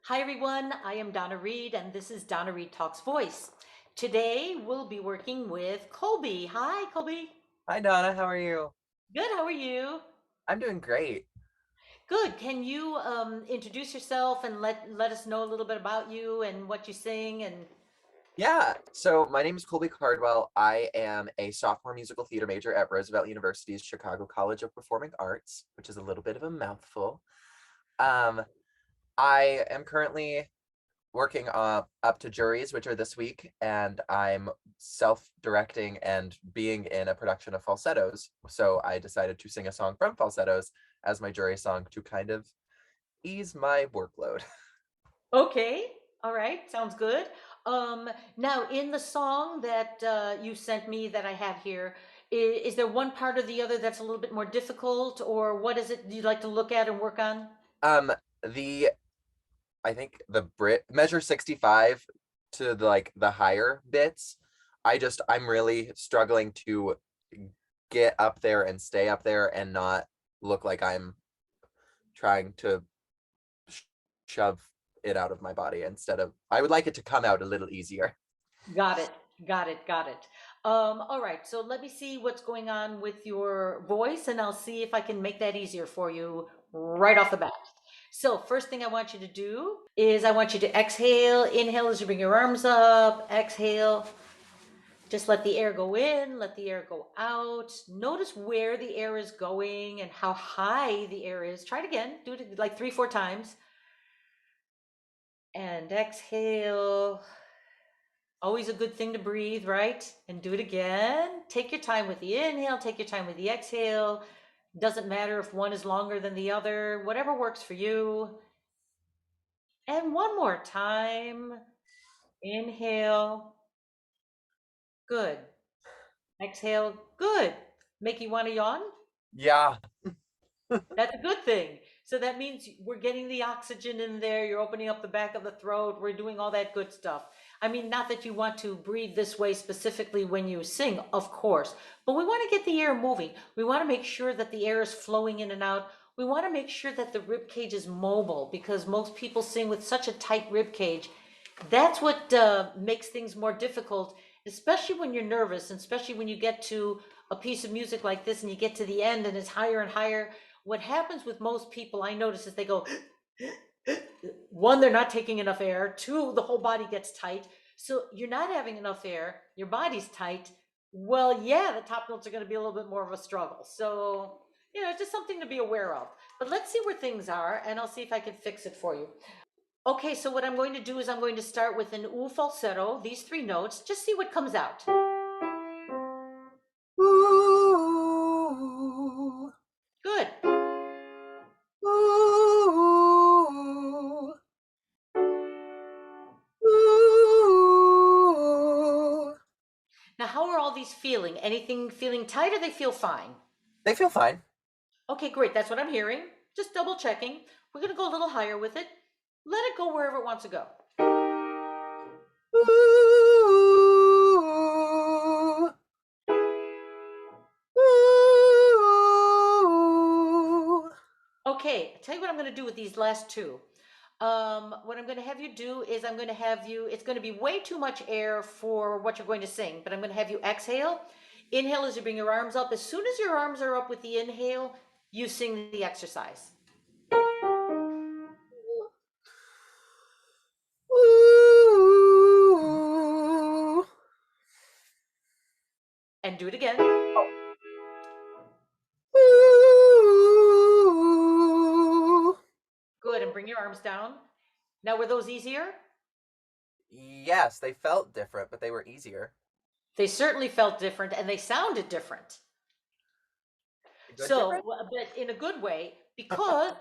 Hi everyone, I am Donna Reed and this is Donna Reed Talks Voice. Today we'll be working with Colby. Hi Colby. Hi Donna, how are you? Good, how are you? I'm doing great. Good. Can you introduce yourself and let us know a little bit about you and what you sing and Yeah, so my name is Colby Cardwell. I am a sophomore musical theater major at Roosevelt University's Chicago College of Performing Arts, which is a little bit of a mouthful. Um, I am currently working up to juries, which are this week, and I'm self-directing and being in a production of Falsettos. So I decided to sing a song from Falsettos as my jury song to kind of ease my workload. Okay, all right, sounds good. Now in the song that you sent me that I have here, is there one part or the other that's a little bit more difficult, or what is it you'd like to look at and work on? Um, the I think the Brit measure 65 to the higher bits. I'm really struggling to get up there and stay up there and not look like I'm trying to sh- shove it out of my body instead of I would like it to come out a little easier. Got it. Got it. Got it. All right. So let me see what's going on with your voice, and I'll see if I can make that easier for you right off the bat. So first thing I want you to do is I want you to exhale. Inhale as you bring your arms up. Exhale. Just let the air go in, let the air go out. Notice where the air is going and how high the air is. Try it again. Do it like three, four times. And exhale. Always a good thing to breathe, right? And do it again. Take your time with the inhale, take your time with the exhale. Doesn't matter if one is longer than the other, whatever works for you. And one more time. Inhale. Good. Exhale. Good. Make you want to yawn? Yeah. That's a good thing. So that means we're getting the oxygen in there. You're opening up the back of the throat. We're doing all that good stuff. I mean, not that you want to breathe this way specifically when you sing, of course, but we want to get the air moving. We want to make sure that the air is flowing in and out. We want to make sure that the rib cage is mobile because most people sing with such a tight rib cage. That's what makes things more difficult, especially when you're nervous, and especially when you get to a piece of music like this and you get to the end and it's higher and higher. What happens with most people, I notice, is they go, one, they're not taking enough air. Two, the whole body gets tight. So you're not having enough air. Your body's tight. Well, yeah, the top notes are going to be a little bit more of a struggle. So, it's just something to be aware of. But let's see where things are, and I'll see if I can fix it for you. Okay, so what I'm going to do is I'm going to start with an oo falsetto, these three notes, just see what comes out. Ooh, Good. ooh, ooh. Now, how are all these feeling? Anything feeling tight or they feel fine? They feel fine. Okay, great. That's what I'm hearing. Just double checking. We're going to go a little higher with it. Let it go wherever it wants to go. Ooh, ooh. Okay, I'll tell you what I'm going to do with these last two. What I'm going to have you do is I'm going to have you, it's going to be way too much air for what you're going to sing, but I'm going to have you exhale. Inhale as you bring your arms up. As soon as your arms are up with the inhale, you sing the exercise. Ooh. And do it again. Ooh. Good, and bring your arms down. Now, were those easier? Yes, they felt different, but they were easier. They certainly felt different and they sounded different. Good different? But in a good way, because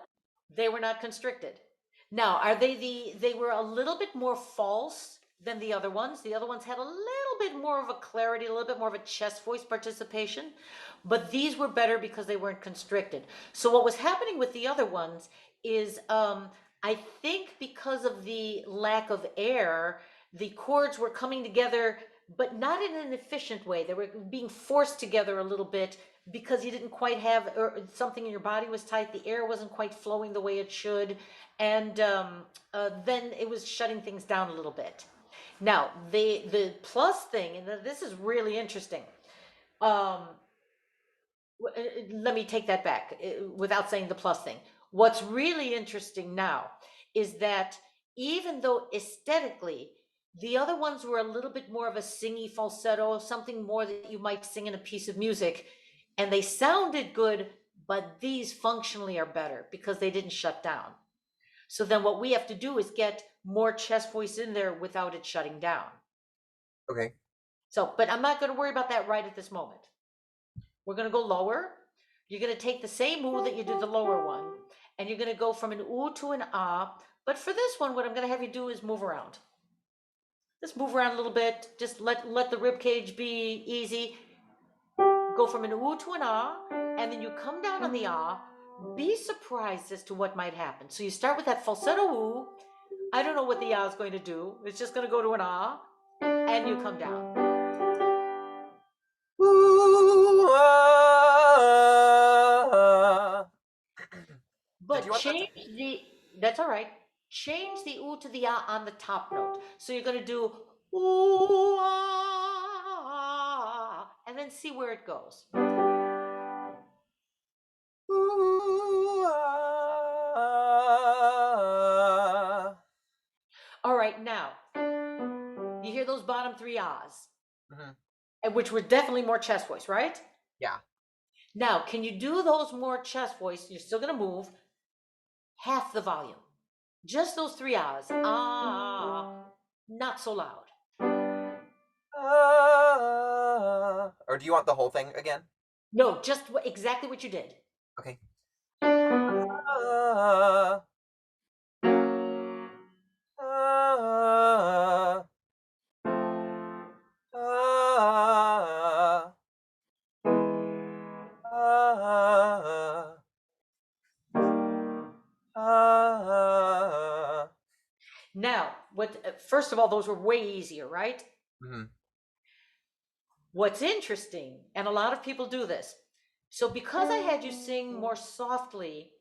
they were not constricted. Now, are they were a little bit more false than the other ones. The other ones had a little bit more of a clarity, a little bit more of a chest voice participation, but these were better because they weren't constricted. So what was happening with the other ones is, I think because of the lack of air, the chords were coming together, but not in an efficient way. They were being forced together a little bit because you didn't quite have, or something in your body was tight, the air wasn't quite flowing the way it should, and then it was shutting things down a little bit. Now, the plus thing, and this is really interesting. Um, Let me take that back without saying the plus thing. What's really interesting now is that even though aesthetically the other ones were a little bit more of a singy falsetto, something more that you might sing in a piece of music, and they sounded good, but these functionally are better because they didn't shut down. So then what we have to do is get more chest voice in there without it shutting down. Okay. So, but I'm not going to worry about that right at this moment. We're going to go lower. You're going to take the same ooh that you did the lower one, and you're going to go from an ooh to an ah. But for this one, what I'm going to have you do is move around. Just move around a little bit. Just let the rib cage be easy. Go from an ooh to an ah, and then you come down on the ah. Be surprised as to what might happen. So you start with that falsetto ooh. I don't know what the ah is going to do. It's just going to go to an ah, and you come down. Ooh, ah. Did you But want that to change the, that's all right. Change the ooh to the ah on the top note. So you're going to do ooh, ah, and then see where it goes. ooh, ah. All right, now, you hear those bottom three ahs, Mhm. which were definitely more chest voice, right? Yeah. Now, can you do those more chest voice? You're still going to move half the volume. Just those three ahs. Ah, not so loud. Or do you want the whole thing again? No, just exactly what you did. Okay. Ah, ah, ah, ah, ah. Now, what? First of all, those were way easier, right? Mhm. What's interesting, and a lot of people do this. So, because I had you sing more softly,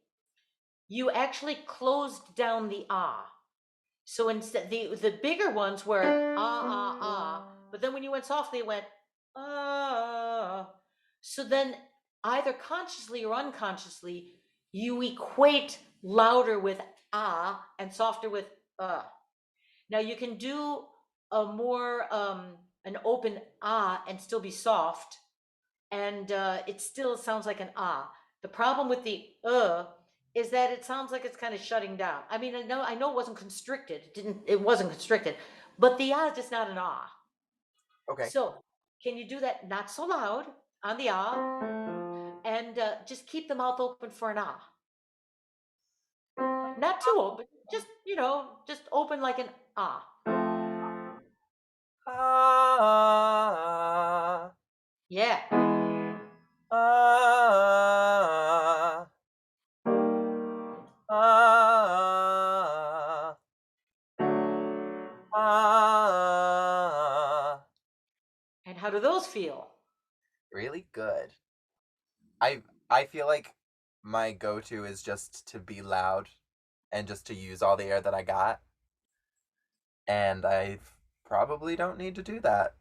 you actually closed down the ah. So instead, the bigger ones were ah ah ah, but then when you went softly, it went ah. So then, either consciously or unconsciously, you equate louder with ah and softer with uh. Now you can do a more an open ah and still be soft, and it still sounds like an ah. The problem with the is that it sounds like it's kind of shutting down. I mean, I know it wasn't constricted. It wasn't constricted, but the ah is just not an ah. Okay. So can you do that not so loud on the ah, and just keep the mouth open for an ah, not too open, just just open like an ah. Ah, Yeah. ah, ah, ah. And how do those feel? Really good. I feel like my go-to is just to be loud and just to use all the air that I got, and I probably don't need to do that.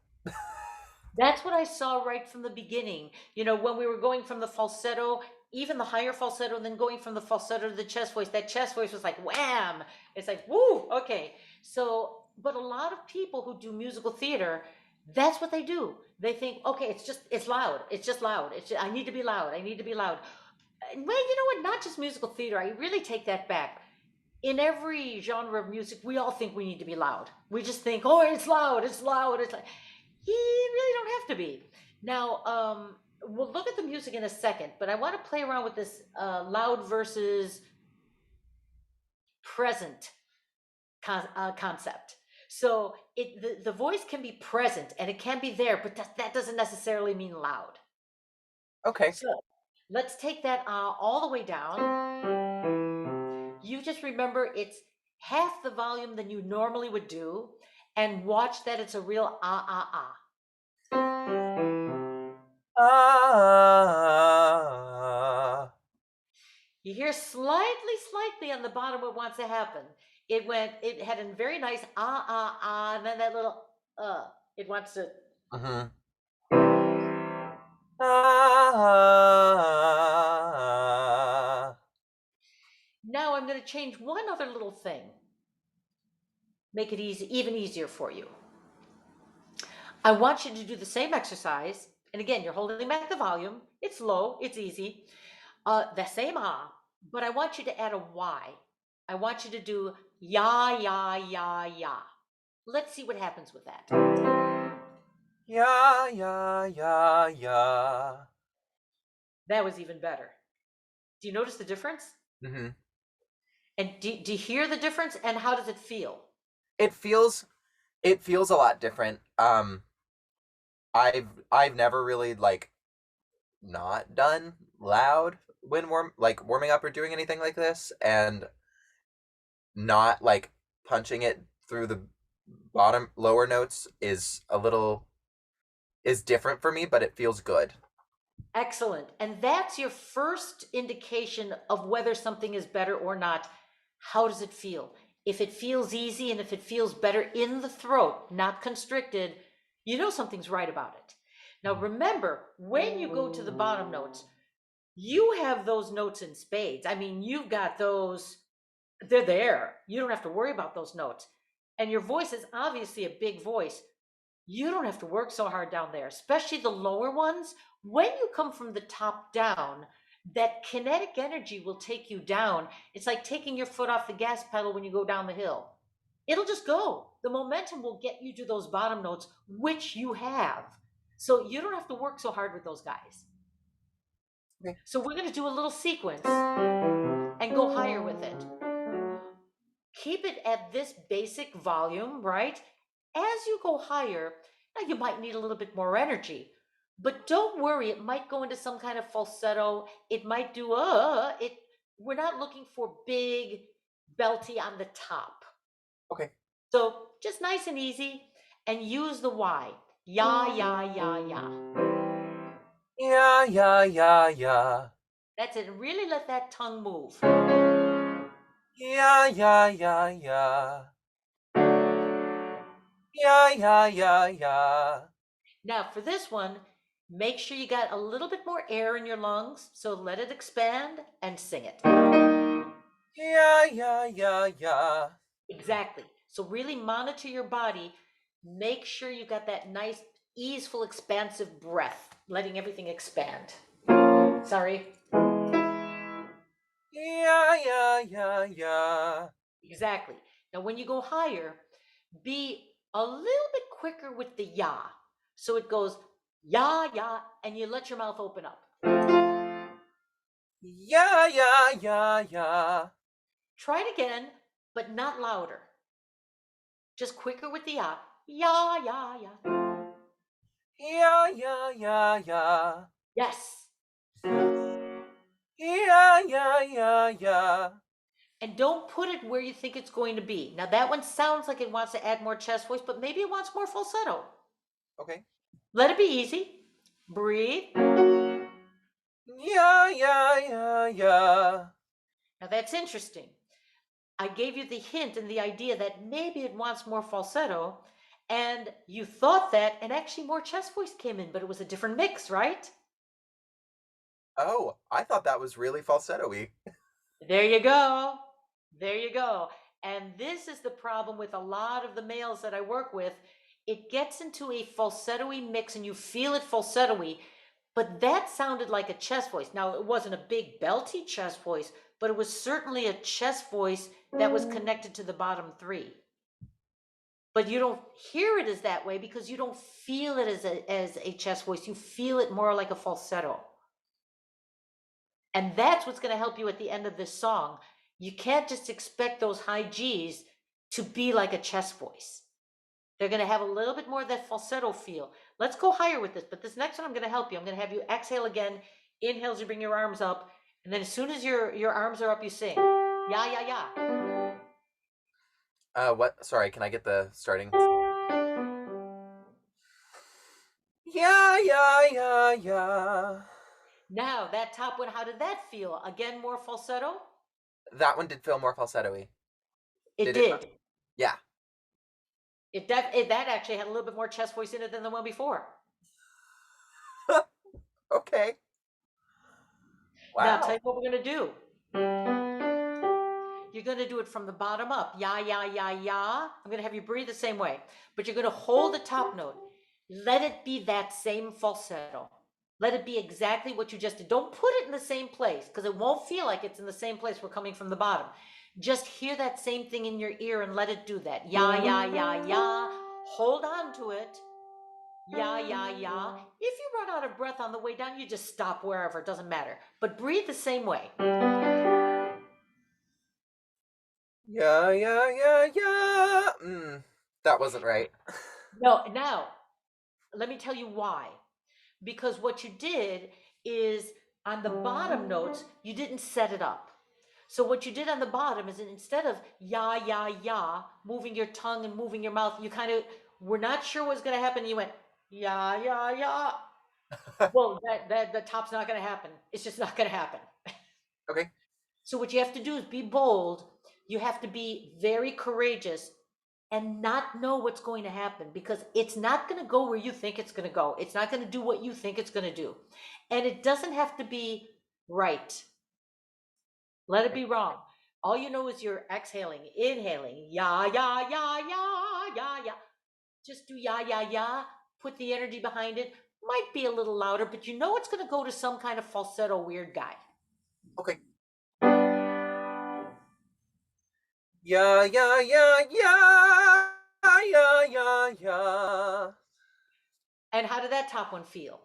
That's what I saw right from the beginning. When we were going from the falsetto, even the higher falsetto, then going from the falsetto to the chest voice, that chest voice was like wham. It's like, woo, okay. So, but a lot of people who do musical theater, that's what they do. They think, okay, it's loud. It's just loud. I need to be loud. I need to be loud. And well, you know what? Not just musical theater. I really take that back. In every genre of music, we all think we need to be loud. We just think, oh, it's loud, it's loud, it's like, you really don't have to be. Now, we'll look at the music in a second, but I want to play around with this loud versus present concept. So the voice can be present and it can be there, but that doesn't necessarily mean loud. Okay. So let's take that all the way down. You just remember it's half the volume than you normally would do, and watch that it's a real ah ah ah. Ah. You hear slightly on the bottom what wants to happen. It had a very nice and then that little it wants to. Mm-hmm. Ah. Now I'm going to change one other little thing, make it easy, even easier for you. I want you to do the same exercise. And again, you're holding back the volume. It's low, it's easy. The same but I want you to add a Y. I want you to do ya, ya, ya, ya. Let's see what happens with that. Yeah, yeah, yeah, yeah. That was even better. Do you notice the difference? Mm-hmm. And do you hear the difference? And how does it feel? It feels it feels a lot different. I've never really like not done loud when warming up or doing anything like this, and not like punching it through the bottom lower notes is different for me, but it feels good. Excellent. And that's your first indication of whether something is better or not. How does it feel? If it feels easy and if it feels better in the throat, not constricted, you know something's right about it. Now remember, when you go to the bottom notes, you have those notes in spades. I mean, you've got those, they're there. You don't have to worry about those notes. And your voice is obviously a big voice. You don't have to work so hard down there, especially the lower ones. When you come from the top down, that kinetic energy will take you down. It's like taking your foot off the gas pedal when you go down the hill. It'll just go. The momentum will get you to those bottom notes, which you have. So you don't have to work so hard with those guys. Okay. So we're going to do a little sequence and go higher with it. Keep it at this basic volume, right? As you go higher, now you might need a little bit more energy, but don't worry, it might go into some kind of falsetto. It might do it. We're not looking for big belty on the top. Okay. So just nice and easy, and use the Y. Ya, ya, ya, ya. Yeah, yeah, yeah, yeah. That's it. Really let that tongue move. Yeah, yeah, yeah, yeah. Yeah, yeah, yeah, yeah. Now, for this one, make sure you got a little bit more air in your lungs. So let it expand and sing it. Yeah, yeah, yeah, yeah. Exactly. So really monitor your body. Make sure you got that nice, easeful, expansive breath, letting everything expand. Sorry. Yeah, yeah, yeah, yeah. Exactly. Now, when you go higher, be a little bit quicker with the ya. So it goes ya, ya, and you let your mouth open up. Yeah, yeah, yeah, yeah. Try it again, but not louder. Just quicker with the ya. Ya, ya, ya. Yeah, yeah, yeah, yeah. Yes. Yeah, yeah, yeah, yeah. And don't put it where you think it's going to be. Now, that one sounds like it wants to add more chest voice, but maybe it wants more falsetto. Okay. Let it be easy. Breathe. Yeah, yeah, yeah, yeah. Now, that's interesting. I gave you the hint and the idea that maybe it wants more falsetto, and you thought that, and actually more chest voice came in, but it was a different mix, right? Oh, I thought that was really falsetto-y. There you go. There you go. And this is the problem with a lot of the males that I work with. It gets into a falsetto-y mix and you feel it falsetto-y, but that sounded like a chest voice. Now, it wasn't a big belty chest voice, but it was certainly a chest voice that was connected to the bottom three. But you don't hear it as that way because you don't feel it as a chest voice. You feel it more like a falsetto. And that's what's going to help you at the end of this song. You can't just expect those high G's to be like a chest voice. They're going to have a little bit more of that falsetto feel. Let's go higher with this. But this next one, I'm going to help you. I'm going to have you exhale again. Inhale as you bring your arms up. And then as soon as your arms are up, you sing. Yeah, yeah, yeah. What? Sorry, can I get the starting? Yeah, yeah, yeah, yeah. Now, that top one, how did that feel? Again, more falsetto? That one did feel more falsetto-y. It Did it? did. Yeah. That actually had a little bit more chest voice in it than the one before. Okay. Now, I'll tell Wow. you what we're going to do. You're going to do it from the bottom up. Ya, ya, ya, ya. I'm going to have you breathe the same way. But you're going to hold the top note. Let it be that same falsetto. Let it be exactly what you just did. Don't put it in the same place because it won't feel like it's in the same place we're coming from the bottom. Just hear that same thing in your ear and let it do that. Ya, ya, ya, ya. Hold on to it. Ya, ya, ya. If you run out of breath on the way down, you just stop wherever. It doesn't matter. But breathe the same way. Yeah, yeah, yeah, yeah. That wasn't right. No, now, let me tell you why. Because what you did is on the bottom notes, you didn't set it up. So what you did on the bottom is instead of ya, ya, ya, moving your tongue and moving your mouth, you kind of were not sure what's going to happen. You went ya, ya, ya. Well, that the top's not going to happen. It's just not going to happen. Okay. So what you have to do is be bold. You have to be very courageous and not know what's going to happen because it's not going to go where you think it's going to go. It's not going to do what you think it's going to do. And it doesn't have to be right. Let it be wrong. All you know is you're exhaling, inhaling, ya, ya, ya, ya, ya, ya. Just do ya, ya, ya. Put the energy behind it. Might be a little louder, but you know it's going to go to some kind of falsetto weird guy. Okay. Yeah, yeah, yeah, yeah. Yeah, yeah, yeah. And how did that top one feel?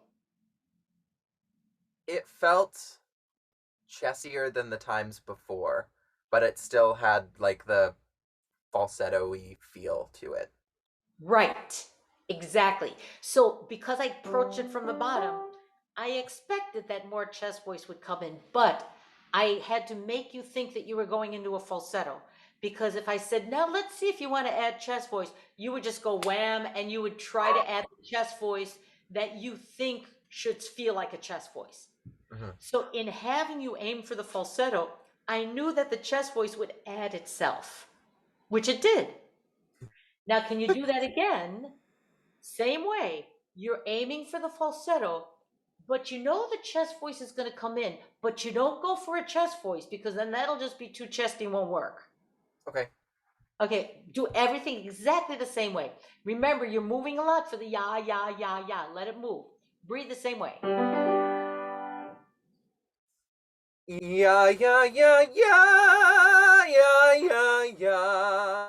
It felt chessier than the times before, but it still had like the falsetto-y feel to it. Right, exactly. So because I approached it from the bottom, I expected that more chest voice would come in, but I had to make you think that you were going into a falsetto. Because if I said, now let's see if you want to add chest voice, you would just go wham and you would try to add the chest voice that you think should feel like a chest voice. Mhm. So in having you aim for the falsetto, I knew that the chest voice would add itself, which it did. Now, can you do that again? Same way. You're aiming for the falsetto, but you know the chest voice is going to come in, but you don't go for a chest voice because then that'll just be too chesty and won't work. Okay. Okay, do everything exactly the same way. Remember, you're moving a lot for the ya, ya, ya, ya. Let it move. Breathe the same way. Yeah, yeah, yeah, yeah, yeah, yeah, yeah.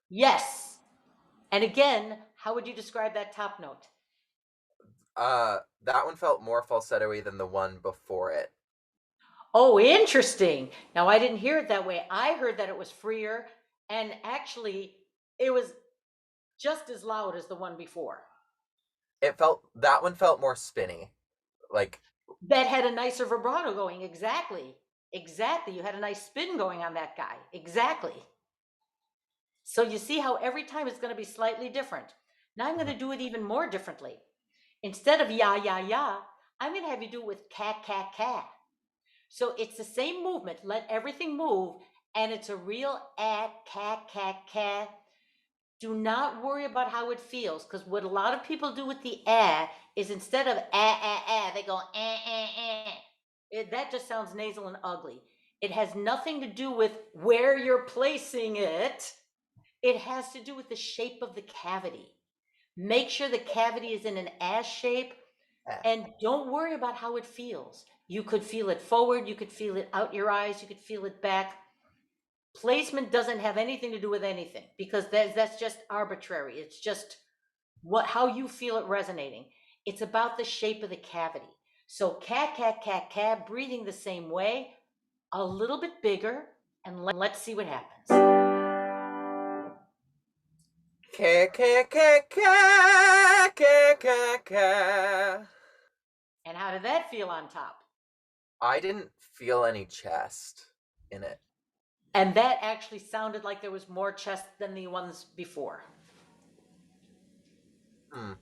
Yes. And again, how would you describe that top note? That one felt more falsetto-y than the one before it. Oh, interesting. Now, I didn't hear it that way. I heard that it was freer, and actually, it was just as loud as the one before. That one felt more spinny. Like, That had a nicer vibrato going. Exactly. Exactly. You had a nice spin going on that guy. Exactly. So you see how every time it's going to be slightly different. Now I'm going to do it even more differently. Instead of ya, ya, ya, I'm going to have you do it with cat, cat, cat. So it's the same movement. Let everything move. And it's a real cat, cat, cat. Do not worry about how it feels because what a lot of people do with the is instead of they go that just sounds nasal and ugly. It has nothing to do with where you're placing it. It has to do with the shape of the cavity. Make sure the cavity is in an ass shape eh. and don't worry about how it feels. You could feel it forward, you could feel it out your eyes, you could feel it back. Placement doesn't have anything to do with anything because that's just arbitrary. It's just how you feel it resonating. It's about the shape of the cavity. So cat, cat, cat, cat, breathing the same way, a little bit bigger, and let's see what happens. Ka, ka, ka, ka, ka, ka, ka. And how did that feel on top? I didn't feel any chest in it. And that actually sounded like there was more chest than the ones before. Hmm.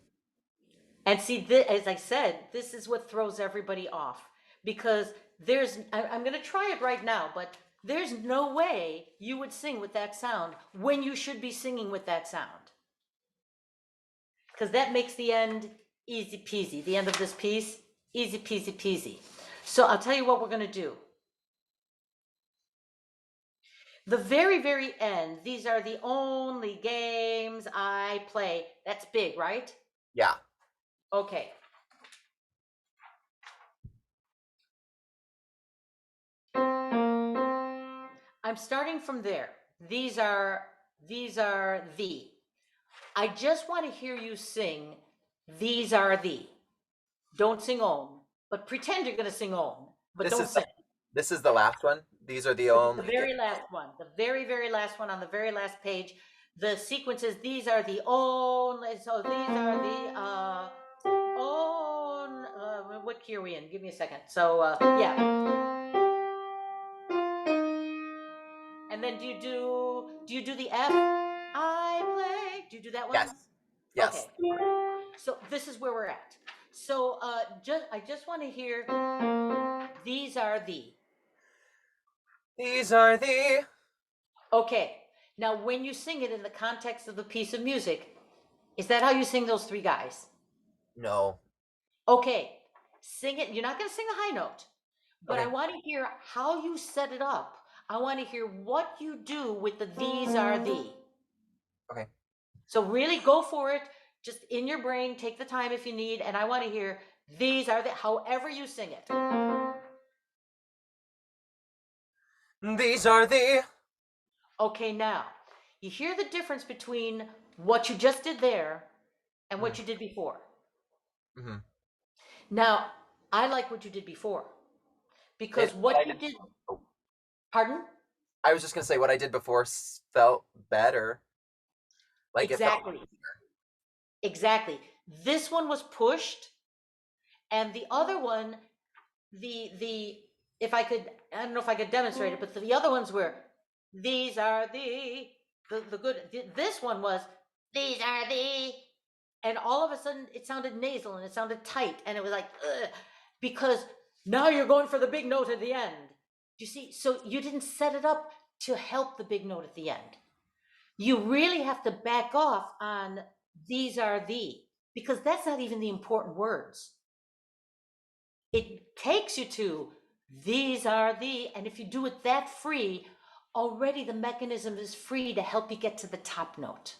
And see, as I said, this is what throws everybody off because I'm going to try it right now, but there's no way you would sing with that sound when you should be singing with that sound. Because that makes the end easy peasy. The end of this piece, easy peasy peasy. So I'll tell you what we're going to do. The very, very end, these are the only games I play. That's big, right? Yeah. Okay. I'm starting from there. These are the. I just want to hear you sing these are the. Don't sing on, but pretend you're going to sing on, but This don't is sing. this is the last one. These are the The only very last one, the very, very last one on the very last page. The sequence is these are the only, so these are the on, what key are we in? Give me a second. So, yeah. And then do you do the F? I play. Do you do that one? Yes. Yes. Okay. So this is where we're at. So, I just want to hear these are the. These are the. Okay. Now, when you sing it in the context of the piece of music, is that how you sing those three guys? No. Okay. Sing it. You're not going to sing the high note, but I Okay. want to hear how you set it up. I want to hear what you do with the these are the. Okay. So really go for it. Just in your brain, take the time if you need, and I want to hear these are the, however you sing it. These are the. Okay, now, you hear the difference between what you just did there and what Mhm. you did before. Mhm. Now, I like what you did before because What I what you did. did, Oh, pardon? I was just gonna say what I did before felt better. Like it felt. Exactly. Exactly. This one was pushed, and the other one, the if I could, I don't know if I could demonstrate it, but the other ones were these are the good. This one was these are the, and all of a sudden it sounded nasal and it sounded tight, and it was like ugh, because now you're going for the big note at the end. You see, so you didn't set it up to help the big note at the end. You really have to back off on these are the, because that's not even the important words. It takes you to these are the, and if you do it that free, already the mechanism is free to help you get to the top note.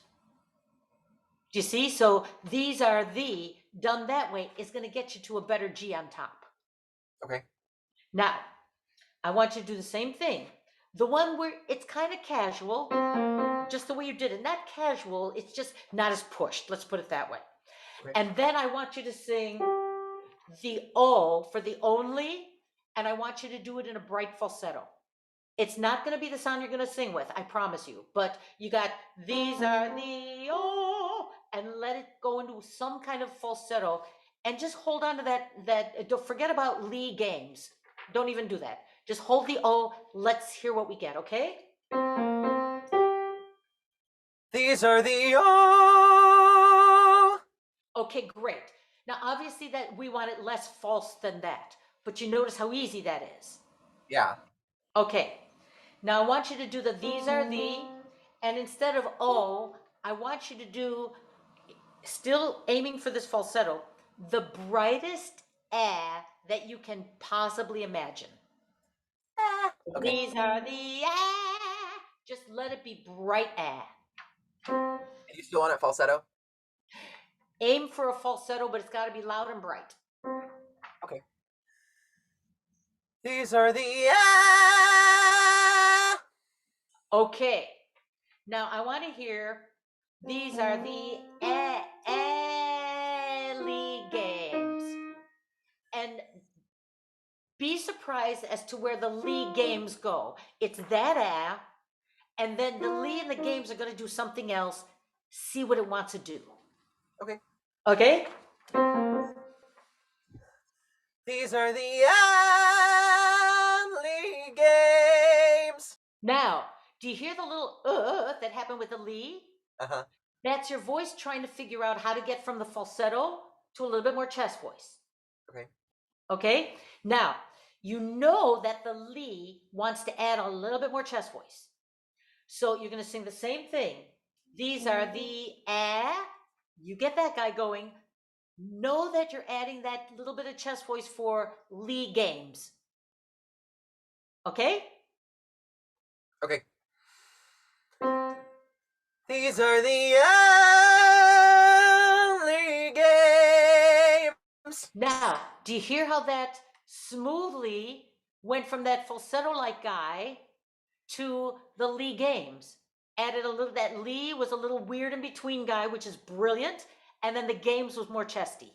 Do you see? So these are the, done that way, is going to get you to a better G on top. Okay. Now, I want you to do the same thing. The one where it's kind of casual, just the way you did it. Not casual, it's just not as pushed. Let's put it that way. Okay. And then I want you to sing the O for the only, and I want you to do it in a bright falsetto. It's not going to be the sound you're going to sing with, I promise you. But you got these are the O, and let it go into some kind of falsetto, and just hold on to that. Don't forget about Lee games. Don't even do that. Just hold the O. Let's hear what we get, okay? These are the. Oh. Okay, great. Now, obviously, that we want it less false than that, but you notice how easy that is. Yeah. Okay. Now, I want you to do the these are the, and instead of O, I want you to do, still aiming for this falsetto, the brightest ah that you can possibly imagine. Okay. These are the ah. Just let it be bright ah. You still want it falsetto? Aim for a falsetto, but it's got to be loud and bright. Okay. These are the. Ah. Okay. Now I want to hear these are the alley games. And be surprised as to where the Lee games go. It's that and then the Lee and the games are going to do something else. See what it wants to do. Okay. Okay? These are the only games. Now, do you hear the little that happened with the Lee? Uh huh. That's your voice trying to figure out how to get from the falsetto to a little bit more chest voice. Okay. Okay? Now, you know that the Lee wants to add a little bit more chest voice. So you're going to sing the same thing. These are the you get that guy going. Know that you're adding that little bit of chest voice for Lee games. Okay? Okay. These are the only games. Now, do you hear how that smoothly went from that falsetto-like guy to the Lee games? Added a little, that Lee was a little weird in between guy, which is brilliant. And then the games was more chesty.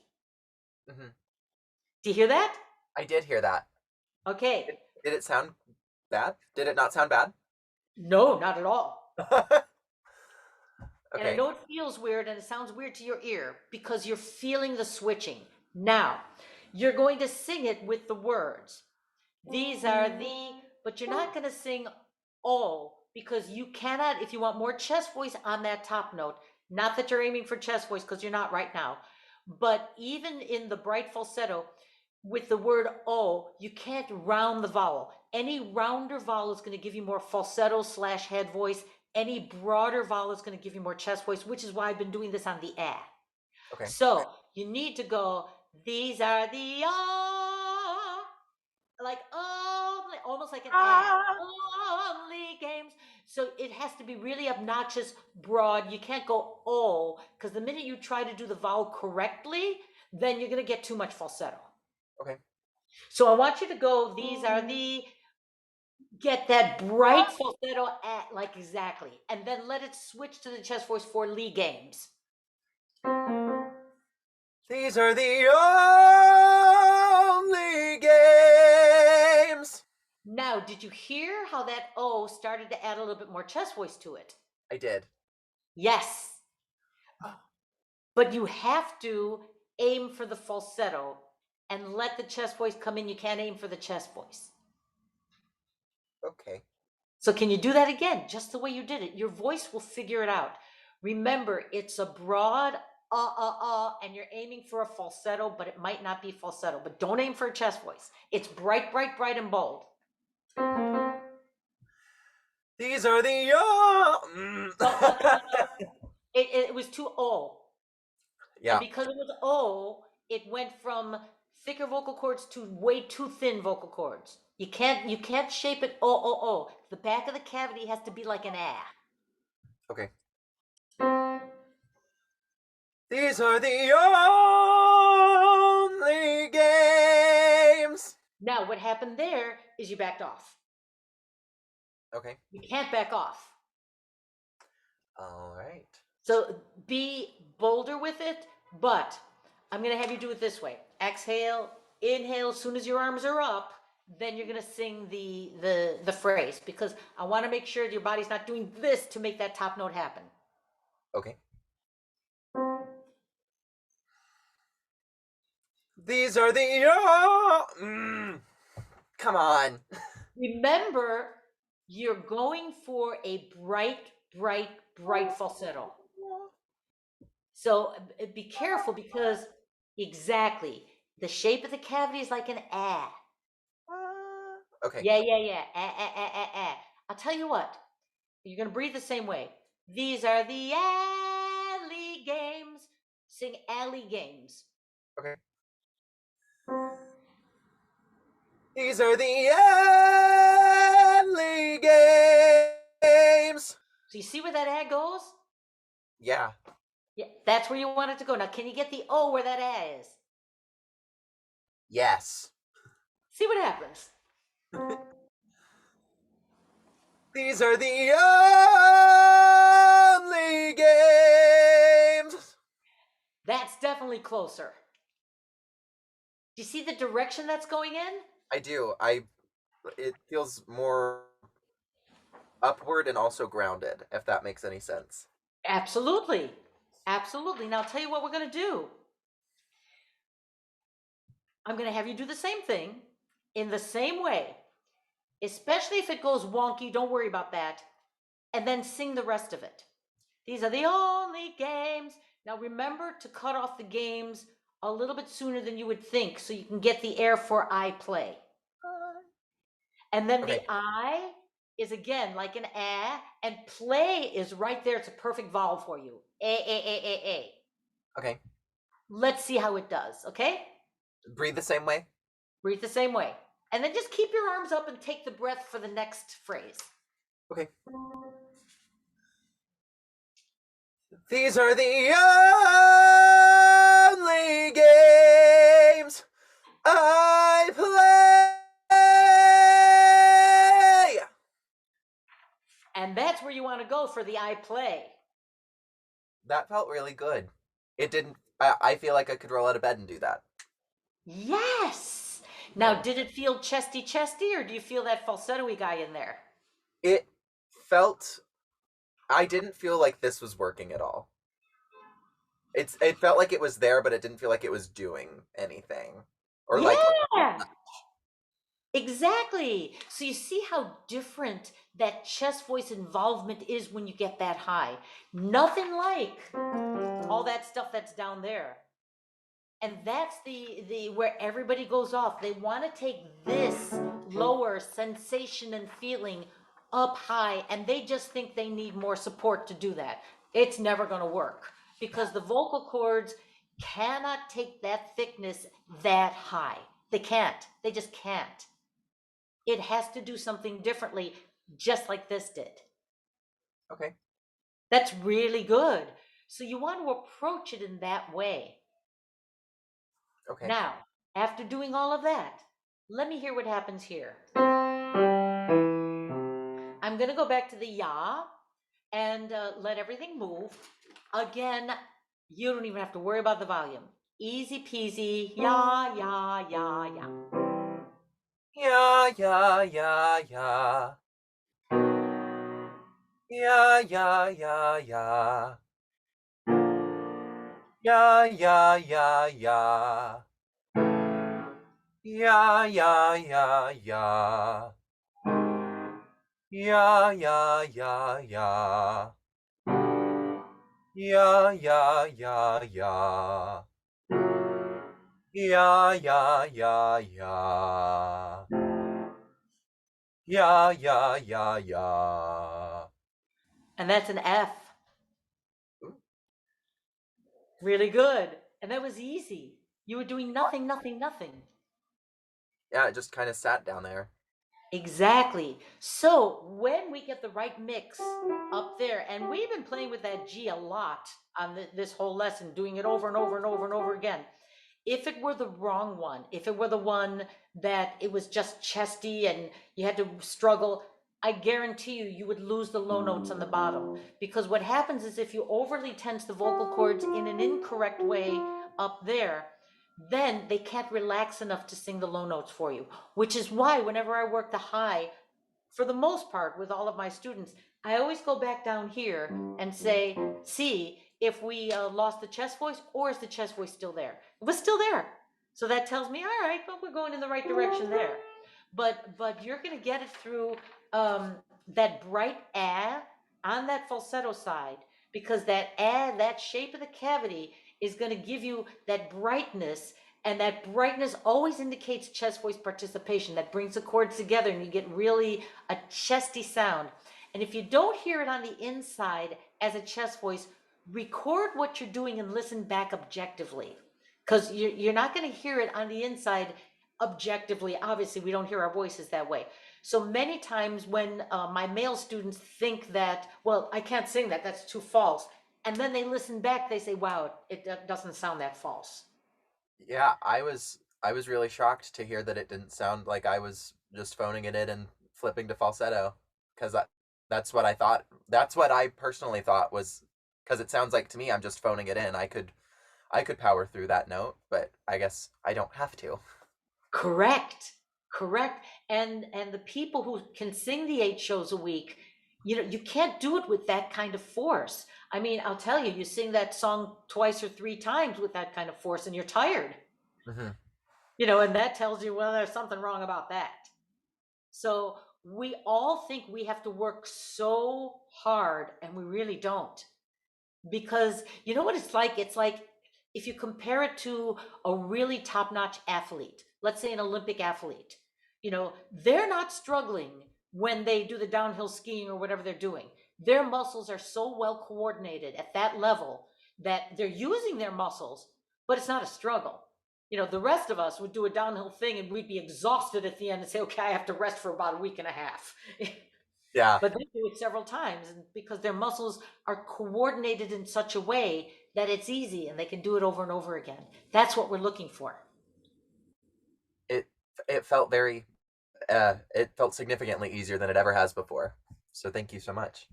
Mm-hmm. Do you hear that? I did hear that. Okay. Did it sound bad? Did it not sound bad? No, not at all. And I Okay. know it feels weird and it sounds weird to your ear because you're feeling the switching. Now, you're going to sing it with the words. These are the, but you're not going to sing all because you cannot, if you want more chest voice on that top note, not that you're aiming for chest voice because you're not right now, but even in the bright falsetto, with the word O, you can't round the vowel. Any rounder vowel is going to give you more falsetto / head voice. Any broader vowel is going to give you more chest voice, which is why I've been doing this on the A. Okay. So you need to go, these are the like almost like an only games. So it has to be really obnoxious, broad. You can't go oh, because the minute you try to do the vowel correctly, then you're going to get too much falsetto. Okay. So I want you to go, these are the, get that bright falsetto at, like exactly, and then let it switch to the chest voice for Lee games. These are the only games. Now, did you hear how that O started to add a little bit more chest voice to it? I did. Yes. But you have to aim for the falsetto and let the chest voice come in. You can't aim for the chest voice. Okay. So can you do that again, just the way you did it? Your voice will figure it out. Remember, it's a broad and you're aiming for a falsetto, but it might not be falsetto. But don't aim for a chest voice. It's bright, bright, bright, and bold. These are the It was too O. Yeah. And because it was O, it went from thicker vocal cords to way too thin vocal cords. You can't shape it O. The back of the cavity has to be like an A. Okay. These are the only games. Now, what happened there is you backed off. Okay. You can't back off. All right. So be bolder with it, but I'm going to have you do it this way. Exhale, inhale as soon as your arms are up, then you're going to sing the phrase because I want to make sure your body's not doing this to make that top note happen. Okay. These are the come on. Remember, you're going for a bright, bright, bright falsetto. So be careful because exactly the shape of the cavity is like an A. Okay. Yeah. I'll tell you what. You're gonna breathe the same way. These are the alley games. Sing alley games. Okay. These are the only games. So you see where that A goes? Yeah. Yeah, that's where you want it to go. Now, can you get the O where that A is? Yes. See what happens. These are the only games. That's definitely closer. Do you see the direction that's going in? I do. It feels more upward and also grounded, if that makes any sense. Absolutely. Absolutely. Now, I'll tell you what we're going to do. I'm going to have you do the same thing in the same way, especially if it goes wonky. Don't worry about that. And then sing the rest of it. These are the only games. Now, remember to cut off the games a little bit sooner than you would think so you can get the air for I play. And then the Okay. I is again like an and play is right there. It's a perfect vowel for you. A. Okay. Let's see how it does, okay? Breathe the same way. Breathe the same way. And then just keep your arms up and take the breath for the next phrase. Okay. These are the only games I play. And that's where you want to go for the I play. That felt really good. It didn't. I feel like I could roll out of bed and do that. Yes. Now, did it feel chesty, or do you feel that falsetto-y guy in there? It felt. I didn't feel like this was working at all. It felt like it was there, but it didn't feel like it was doing anything. Or like, Yeah. Exactly. So you see how different that chest voice involvement is when you get that high. Nothing like all that stuff that's down there. And that's the where everybody goes off. They want to take this lower sensation and feeling up high, and they just think they need more support to do that. It's never going to work because the vocal cords cannot take that thickness that high. They can't. They just can't. It has to do something differently, just like this did. okay, That's really good. So you want to approach it in that way. okay. Now, after doing all of that, let me hear what happens here. I'm going to go back to the ya and let everything move. Again, you don't even have to worry about the volume. Easy peasy, ya, ya, ya, ya. Yeah, yeah, yeah, yeah. Yeah, yeah, yeah, yeah. Yeah, yeah, yeah, yeah. Yeah, yeah, yeah, yeah. Yeah, yeah, yeah, yeah. Yeah, yeah, yeah, yeah. Yeah, yeah, yeah, yeah. Yeah, yeah, yeah, yeah. And that's an F. Really good. And that was easy. You were doing nothing, nothing, nothing. Yeah, it just kind of sat down there. Exactly. So when we get the right mix up there, and we've been playing with that G a lot on this whole lesson, doing it over and over and over and over again. If it were the wrong one, if it were the one that it was just chesty and you had to struggle, I guarantee you, you would lose the low notes on the bottom. Because what happens is if you overly tense the vocal cords in an incorrect way up there, then they can't relax enough to sing the low notes for you. Which is why whenever I work the high, for the most part with all of my students, I always go back down here and say, see if we lost the chest voice, or is the chest voice still there? It was still there. So that tells me, all right, but we're going in the right direction there. But you're going to get it through that bright on that falsetto side, because that that shape of the cavity is going to give you that brightness, and that brightness always indicates chest voice participation. That brings the chords together and you get really a chesty sound. And if you don't hear it on the inside as a chest voice, record what you're doing and listen back objectively, because you're not going to hear it on the inside objectively. Obviously, we don't hear our voices that way. So many times when my male students think that, well, I can't sing that, that's too false. And then they listen back, they say, wow, it doesn't sound that false. Yeah, I was really shocked to hear that it didn't sound like I was just phoning it in and flipping to falsetto, because that's what I thought. That's what I personally thought was, because it sounds like to me I'm just phoning it in. I could power through that note, but I guess I don't have to. Correct. Correct. And the people who can sing the 8 shows a week, you can't do it with that kind of force. I mean, I'll tell you, you sing that song twice or three times with that kind of force and you're tired. Hmm. And that tells you, well, there's something wrong about that. So we all think we have to work so hard, and we really don't. Because you know what it's like? It's like if you compare it to a really top-notch athlete, let's say an Olympic athlete, they're not struggling when they do the downhill skiing or whatever they're doing. Their muscles are so well coordinated at that level that they're using their muscles, but it's not a struggle. The rest of us would do a downhill thing and we'd be exhausted at the end and say, okay, I have to rest for about a week and a half. Yeah. But they do it several times, and because their muscles are coordinated in such a way that it's easy and they can do it over and over again. That's what we're looking for. It it felt very it felt significantly easier than it ever has before. So thank you so much.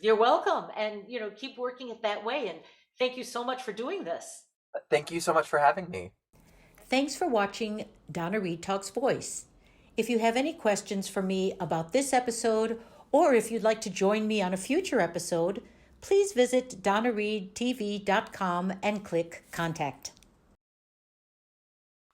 You're welcome. And, keep working it that way. And thank you so much for doing this. Thank you so much for having me. Thanks for watching Donna Reed Talks Voice. If you have any questions for me about this episode, or if you'd like to join me on a future episode, please visit donnareedtv.com and click Contact.